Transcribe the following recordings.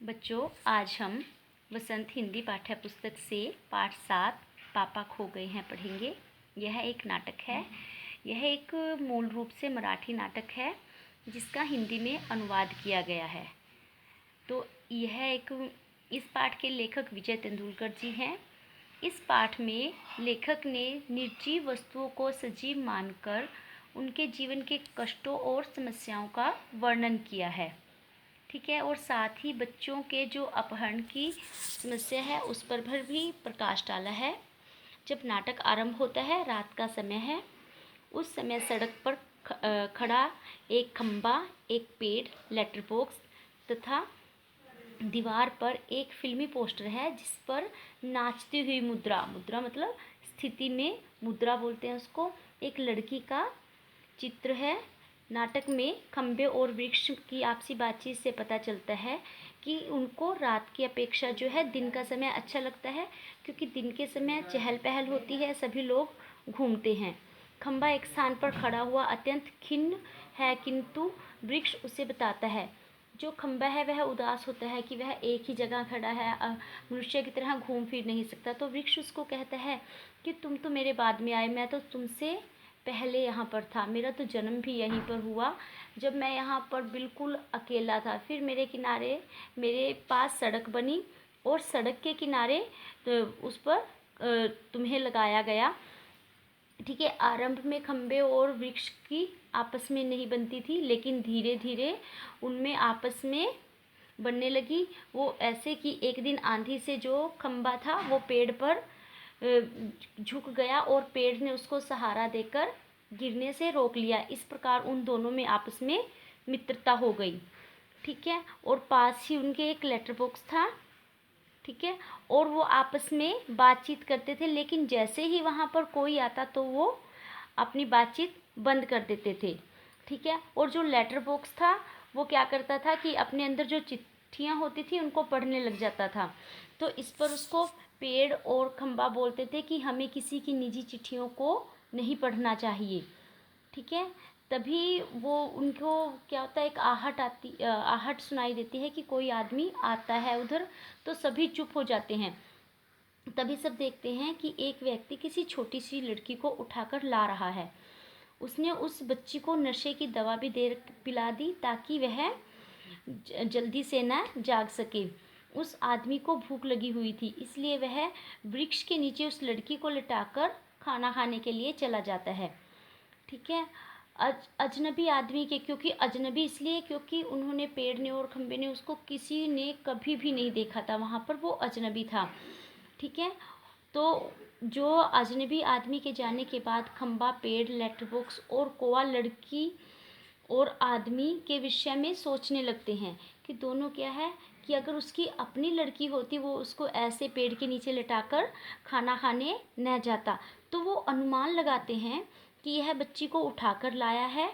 बच्चों, आज हम वसंत हिंदी पाठ्य पुस्तक से पाठ 7 पापा खो गए हैं पढ़ेंगे। यह एक नाटक है। यह एक मूल रूप से मराठी नाटक है जिसका हिंदी में अनुवाद किया गया है। तो इस पाठ के लेखक विजय तेंदुलकर जी हैं। इस पाठ में लेखक ने निर्जीव वस्तुओं को सजीव मानकर उनके जीवन के कष्टों और समस्याओं का वर्णन किया है। ठीक है। और साथ ही बच्चों के जो अपहरण की समस्या है उस पर भी प्रकाश डाला है। जब नाटक आरंभ होता है, रात का समय है। उस समय सड़क पर खड़ा एक खंबा, एक पेड़, लेटर बॉक्स तथा दीवार पर एक फिल्मी पोस्टर है जिस पर नाचती हुई मुद्रा मतलब स्थिति में मुद्रा बोलते हैं उसको, एक लड़की का चित्र है। नाटक में खंबे और वृक्ष की आपसी बातचीत से पता चलता है कि उनको रात की अपेक्षा जो है दिन का समय अच्छा लगता है, क्योंकि दिन के समय चहल पहल होती है, सभी लोग घूमते हैं। खंबा एक स्थान पर खड़ा हुआ अत्यंत खिन्न है, किंतु वृक्ष उसे बताता है। जो खंबा है वह उदास होता है कि वह एक ही जगह खड़ा है, मनुष्य की तरह घूम फिर नहीं सकता। तो वृक्ष उसको कहता है कि तुम तो मेरे बाद में आए, मैं तो तुमसे पहले यहाँ पर था, मेरा तो जन्म भी यहीं पर हुआ, जब मैं यहाँ पर बिल्कुल अकेला था। फिर मेरे पास सड़क बनी और सड़क के किनारे उस पर तुम्हें लगाया गया। ठीक है। आरंभ में खंबे और वृक्ष की आपस में नहीं बनती थी, लेकिन धीरे धीरे उनमें आपस में बनने लगी। वो ऐसे कि एक दिन आंधी से जो खंबा था वो पेड़ पर झुक गया और पेड़ ने उसको सहारा देकर गिरने से रोक लिया। इस प्रकार उन दोनों में आपस में मित्रता हो गई। ठीक है। और पास ही उनके एक लेटर बॉक्स था। ठीक है। और वो आपस में बातचीत करते थे, लेकिन जैसे ही वहाँ पर कोई आता तो वो अपनी बातचीत बंद कर देते थे। ठीक है। और जो लेटर बॉक्स था वो क्या करता था कि अपने अंदर जो चिट्ठियाँ होती थी उनको पढ़ने लग जाता था। तो इस पर उसको पेड़ और खंबा बोलते थे कि हमें किसी की निजी चिट्ठियों को नहीं पढ़ना चाहिए। ठीक है। तभी वो उनको क्या होता है, एक आहट सुनाई देती है कि कोई आदमी आता है उधर, तो सभी चुप हो जाते हैं। तभी सब देखते हैं कि एक व्यक्ति किसी छोटी सी लड़की को उठाकर ला रहा है। उसने उस बच्ची को नशे की दवा भी पिला दी ताकि वह जल्दी से न जाग सके। उस आदमी को भूख लगी हुई थी, इसलिए वह वृक्ष के नीचे उस लड़की को लिटाकर खाना खाने के लिए चला जाता है। ठीक है। अजनबी आदमी के, क्योंकि अजनबी इसलिए क्योंकि उन्होंने, पेड़ ने और खंबे ने, उसको किसी ने कभी भी नहीं देखा था, वहाँ पर वो अजनबी था। ठीक है। तो जो अजनबी आदमी के जाने के बाद खंबा, पेड़, लेटर बॉक्स और कौवा लड़की और आदमी के विषय में सोचने लगते हैं कि दोनों क्या है कि अगर उसकी अपनी लड़की होती वो उसको ऐसे पेड़ के नीचे लिटाकर खाना खाने न जाता। तो वो अनुमान लगाते हैं कि यह बच्ची को उठाकर लाया है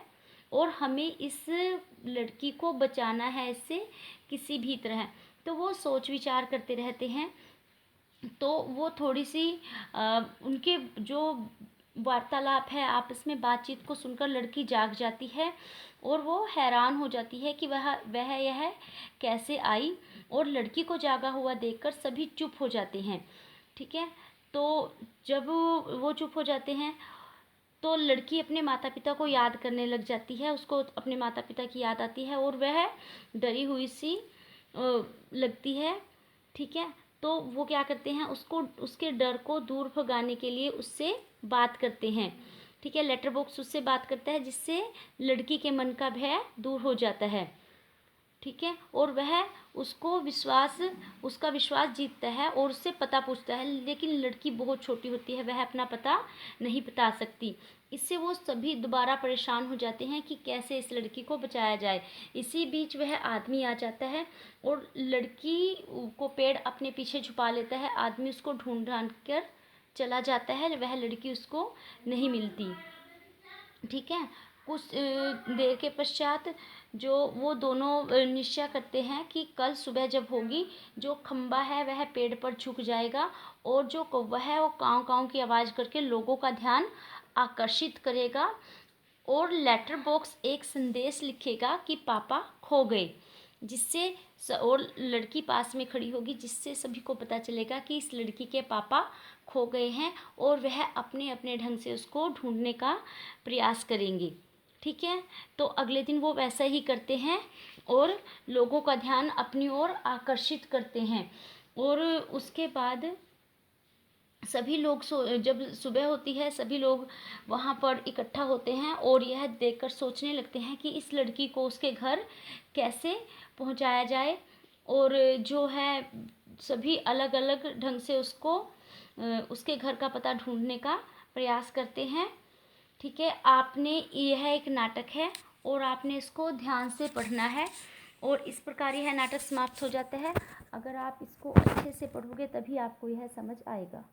और हमें इस लड़की को बचाना है इससे किसी भी तरह। तो वो सोच विचार करते रहते हैं। तो वो थोड़ी सी उनके जो वार्तालाप है, आपस में बातचीत को सुनकर लड़की जाग जाती है और वो हैरान हो जाती है कि वह यह कैसे आई, और लड़की को जागा हुआ देखकर सभी चुप हो जाते हैं। ठीक है। तो जब वो चुप हो जाते हैं तो लड़की अपने माता पिता को याद करने लग जाती है, उसको अपने माता पिता की याद आती है और वह डरी हुई सी लगती है। ठीक है। तो वो क्या करते हैं, उसको, उसके डर को दूर भगाने के लिए उससे बात करते हैं। ठीक है। लेटर बॉक्स उससे बात करता है जिससे लड़की के मन का भय दूर हो जाता है। ठीक है। और वह उसका विश्वास जीतता है और उससे पता पूछता है, लेकिन लड़की बहुत छोटी होती है, वह अपना पता नहीं बता सकती। इससे वो सभी दोबारा परेशान हो जाते हैं कि कैसे इस लड़की को बचाया जाए। इसी बीच वह आदमी आ जाता है और लड़की को पेड़ अपने पीछे छुपा लेता है। आदमी उसको ढूंढ ढांढ कर चला जाता है, वह लड़की उसको नहीं मिलती। ठीक है। कुछ देर के पश्चात जो वो दोनों निश्चय करते हैं कि कल सुबह जब होगी, जो खंबा है वह पेड़ पर झुक जाएगा और जो कौवा है वो काँव काँव की आवाज़ करके लोगों का ध्यान आकर्षित करेगा और लेटर बॉक्स एक संदेश लिखेगा कि पापा खो गए, जिससे और लड़की पास में खड़ी होगी, जिससे सभी को पता चलेगा कि इस लड़की के पापा खो गए हैं और वह अपने अपने ढंग से उसको ढूंढने का प्रयास करेंगे। ठीक है, तो अगले दिन वो वैसा ही करते हैं और लोगों का ध्यान अपनी ओर आकर्षित करते हैं। और उसके बाद सभी लोग जब सुबह होती है सभी लोग वहाँ पर इकट्ठा होते हैं और यह देखकर सोचने लगते हैं कि इस लड़की को उसके घर कैसे पहुँचाया जाए। और जो है सभी अलग अलग ढंग से उसको उसके घर का पता ढूंढने का प्रयास करते हैं। ठीक है, आपने यह एक नाटक है और आपने इसको ध्यान से पढ़ना है और इस प्रकार यह नाटक समाप्त हो जाता है। अगर आप इसको अच्छे से पढ़ोगे तभी आपको यह समझ आएगा।